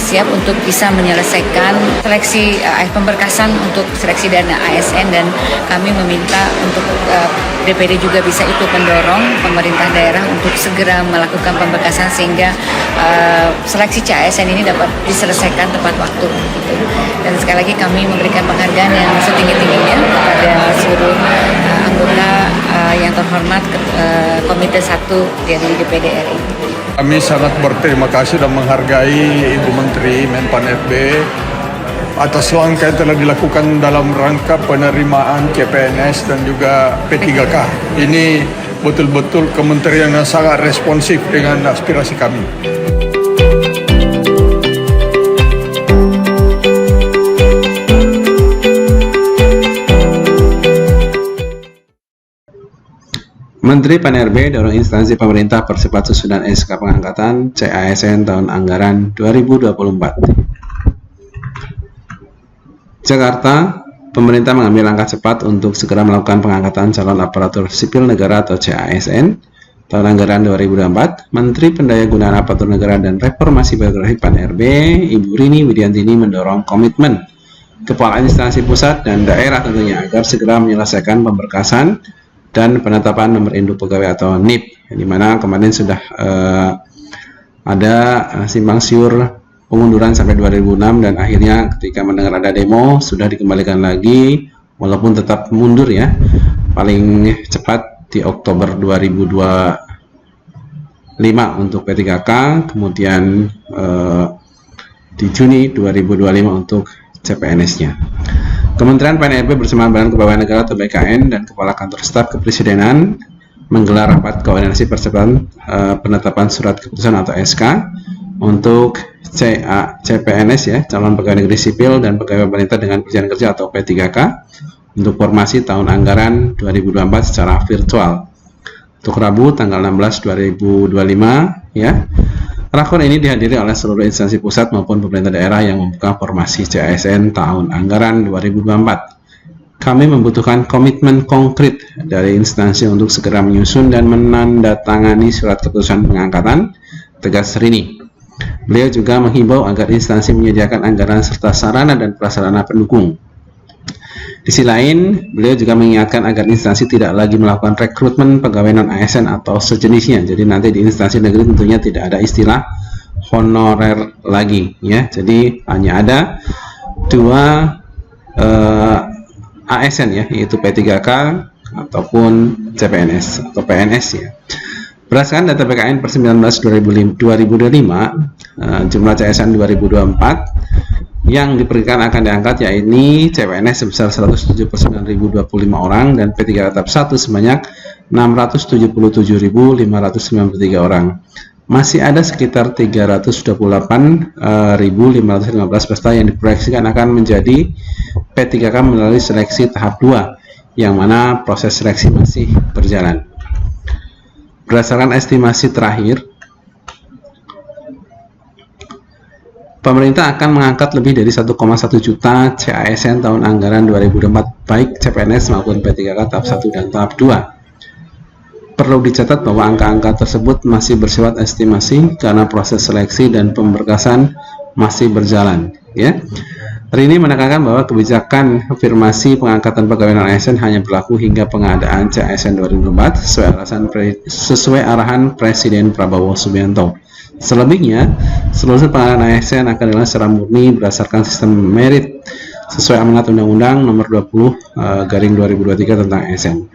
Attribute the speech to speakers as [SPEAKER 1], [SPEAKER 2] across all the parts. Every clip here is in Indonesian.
[SPEAKER 1] siap untuk bisa menyelesaikan seleksi pemberkasan untuk seleksi dana ASN, dan kami meminta untuk DPD juga bisa ikut mendorong pemerintah daerah untuk segera melakukan pemberkasan sehingga seleksi CASN ini dapat diselesaikan tepat waktu gitu. Dan sekali lagi kami memberikan penghargaan yang setinggi-tingginya kepada seluruh anggota yang terhormat Komite 1 dari DPD RI.
[SPEAKER 2] Kami sangat berterima kasih dan menghargai Ibu Menteri Menpan FB atas langkah yang telah dilakukan dalam rangka penerimaan CPNS dan juga P3K. Ini betul-betul kementerian yang sangat responsif dengan aspirasi kami.
[SPEAKER 3] Menteri Pan-RB dorong instansi pemerintah percepat susunan SK pengangkatan CASN tahun anggaran 2024. Jakarta, pemerintah mengambil langkah cepat untuk segera melakukan pengangkatan calon aparatur sipil negara atau CASN tahun anggaran 2024. Menteri Pendayagunaan Aparatur Negara dan Reformasi Birokrasi Pan-RB, Ibu Rini Widiantini mendorong komitmen kepala instansi pusat dan daerah tentunya agar segera menyelesaikan pemberkasan dan penetapan nomor induk pegawai atau NIP, di mana kemarin sudah ada simpang siur pengunduran sampai 2006 dan akhirnya ketika mendengar ada demo sudah dikembalikan lagi walaupun tetap mundur ya, paling cepat di Oktober 2025 untuk P3K, kemudian di Juni 2025 untuk CPNS-nya. Kementerian Pan-RB bersama Badan Kepegawaian Negara atau BKN dan Kepala Kantor Staf Kepresidenan menggelar rapat koordinasi percepatan penetapan surat keputusan atau SK untuk CPNS ya, calon pegawai negeri sipil dan pegawai pemerintah dengan perjanjian kerja atau P3K untuk formasi tahun anggaran 2024 secara virtual. Untuk Rabu tanggal 16 2025 ya. Rakor ini dihadiri oleh seluruh instansi pusat maupun pemerintah daerah yang membuka formasi CASN tahun anggaran 2024. Kami membutuhkan komitmen konkret dari instansi untuk segera menyusun dan menandatangani surat keputusan pengangkatan, tegas Rini. Beliau juga menghimbau agar instansi menyediakan anggaran serta sarana dan prasarana pendukung. Di sisi lain, beliau juga mengingatkan agar instansi tidak lagi melakukan rekrutmen pegawai non-ASN atau sejenisnya. Jadi nanti di instansi negeri tentunya tidak ada istilah honorer lagi, ya. Jadi hanya ada dua ASN ya, yaitu P3K ataupun CPNS atau PNS ya. Berdasarkan data BKN per 19/2025, jumlah CASN 2024 yang diperkirakan akan diangkat yakni CPNS sebesar 179.025 orang dan P3K tahap 1 sebanyak 677.593 orang. Masih ada sekitar 328.515 peserta yang diproyeksikan akan menjadi P3K melalui seleksi tahap 2, yang mana proses seleksi masih berjalan. Berdasarkan estimasi terakhir, pemerintah akan mengangkat lebih dari 1,1 juta CASN tahun anggaran 2024, baik CPNS maupun P3K tahap 1 dan tahap 2. Perlu dicatat bahwa angka-angka tersebut masih bersifat estimasi karena proses seleksi dan pemberkasan masih berjalan. Ya. Rini menekankan bahwa kebijakan afirmasi pengangkatan pegawai non-ASN hanya berlaku hingga pengadaan CASN 2024 sesuai arahan Presiden Prabowo Subianto. Selebihnya, seluruh pengadaan ASN akan dilakukan secara murni berdasarkan sistem merit sesuai amanat Undang-Undang Nomor 20/2023 tentang ASN.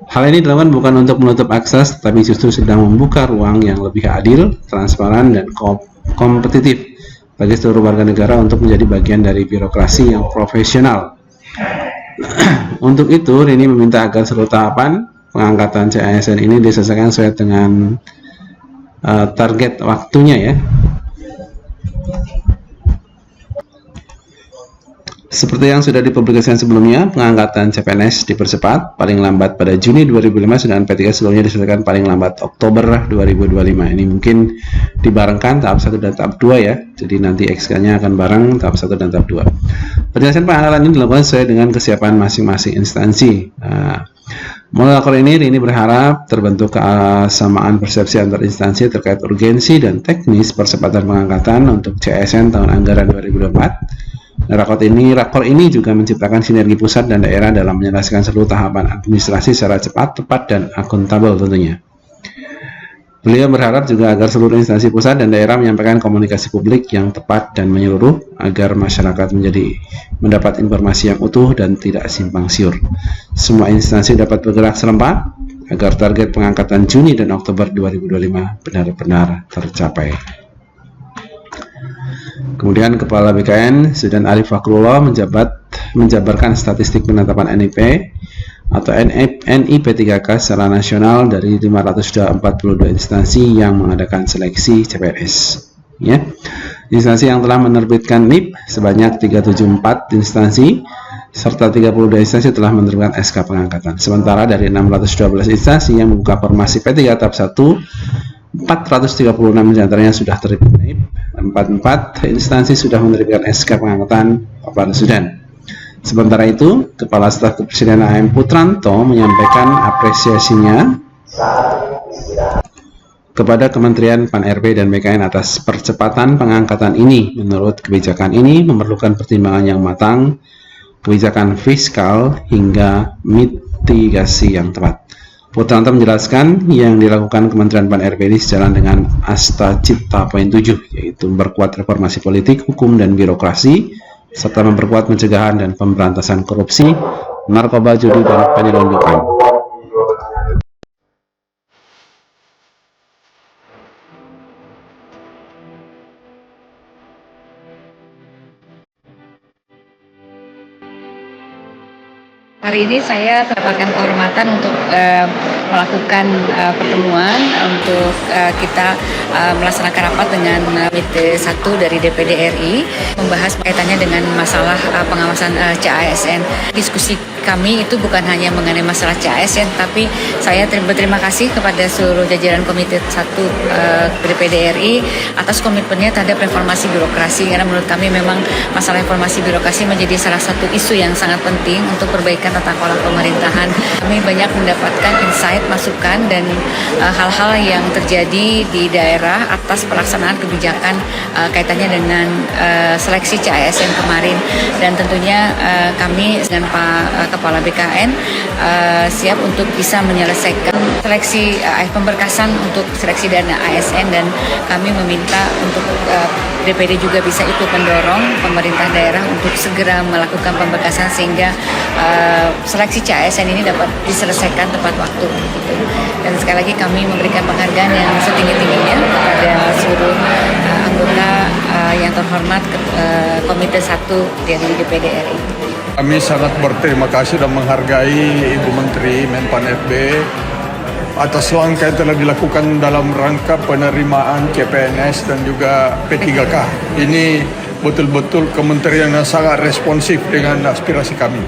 [SPEAKER 3] Hal ini dilakukan bukan untuk menutup akses, tetapi justru sedang membuka ruang yang lebih adil, transparan, dan kompetitif bagi seluruh warga negara untuk menjadi bagian dari birokrasi yang profesional. Untuk itu, Rini meminta agar seluruh tahapan pengangkatan CASN ini diselesaikan sesuai dengan target waktunya ya. Seperti yang sudah dipublikasikan sebelumnya, pengangkatan CPNS dipercepat paling lambat pada Juni 2005, sedangkan P3 sebelumnya diselesaikan paling lambat Oktober 2025. Ini mungkin dibarengkan tahap 1 dan tahap 2 ya. Jadi nanti XK-nya akan bareng tahap 1 dan tahap 2. Penjelasan pengangkatan ini dilakukan sesuai dengan kesiapan masing-masing instansi. Melalui rakor ini, Rini berharap terbentuk kesamaan persepsi antar instansi terkait urgensi dan teknis percepatan pengangkatan untuk CASN tahun anggaran 2024. Rakor ini juga menciptakan sinergi pusat dan daerah dalam menyelesaikan seluruh tahapan administrasi secara cepat, tepat, dan akuntabel tentunya. Beliau berharap juga agar seluruh instansi pusat dan daerah menyampaikan komunikasi publik yang tepat dan menyeluruh agar masyarakat mendapat informasi yang utuh dan tidak simpang siur. Semua instansi dapat bergerak serempak agar target pengangkatan Juni dan Oktober 2025 benar-benar tercapai. Kemudian Kepala BKN Zudan Arif Fakrullah menjabarkan statistik penetapan NIP atau NIP3K secara nasional dari 542 instansi yang mengadakan seleksi CPNS. Ya. Instansi yang telah menerbitkan NIP sebanyak 374 instansi serta 32 instansi telah menerbitkan SK pengangkatan. Sementara dari 612 instansi yang membuka formasi P3 tahap 1, 436 diantaranya sudah terbit NIP, 44 instansi sudah menerbitkan SK pengangkatan Kapolda Sudan. Sementara itu, Kepala Staf Kepresidenan AM Putranto menyampaikan apresiasinya kepada Kementerian Pan-RB dan BKN atas percepatan pengangkatan ini. Menurut kebijakan ini memerlukan pertimbangan yang matang, kebijakan fiskal hingga mitigasi yang tepat. Putranto menjelaskan yang dilakukan Kementerian Pan-RB ini sejalan dengan Asta Cipta Poin 7, yaitu memperkuat reformasi politik, hukum, dan birokrasi, serta memperkuat pencegahan dan pemberantasan korupsi, narkoba, judi, dan penyelundupan.
[SPEAKER 1] Hari ini saya mendapatkan kehormatan untuk melakukan pertemuan untuk kita melaksanakan rapat dengan Komite 1 dari DPD RI, membahas kaitannya dengan masalah pengawasan CASN. Diskusi kami itu bukan hanya mengenai masalah CASN, tapi saya berterima kasih kepada seluruh jajaran Komite 1 DPD RI atas komitmennya terhadap reformasi birokrasi, karena menurut kami memang masalah reformasi birokrasi menjadi salah satu isu yang sangat penting untuk perbaikan tata kelola pemerintahan. Kami banyak mendapatkan insight, masukan, dan hal-hal yang terjadi di daerah atas pelaksanaan kebijakan kaitannya dengan seleksi CASN kemarin. Dan tentunya kami dengan Pak Kepala BKN siap untuk bisa menyelesaikan seleksi pemberkasan untuk seleksi dana ASN, dan kami meminta untuk DPD juga bisa ikut mendorong pemerintah daerah untuk segera melakukan pemberkasan sehingga seleksi CASN ini dapat diselesaikan tepat waktu. Gitu. Dan sekali lagi kami memberikan penghargaan yang setinggi-tingginya kepada seluruh anggota yang terhormat Komite 1 dari DPD RI.
[SPEAKER 2] Kami sangat berterima kasih dan menghargai Ibu Menteri Menpan FB atas langkah yang telah dilakukan dalam rangka penerimaan CPNS dan juga P3K. Ini betul-betul kementerian yang sangat responsif dengan aspirasi kami.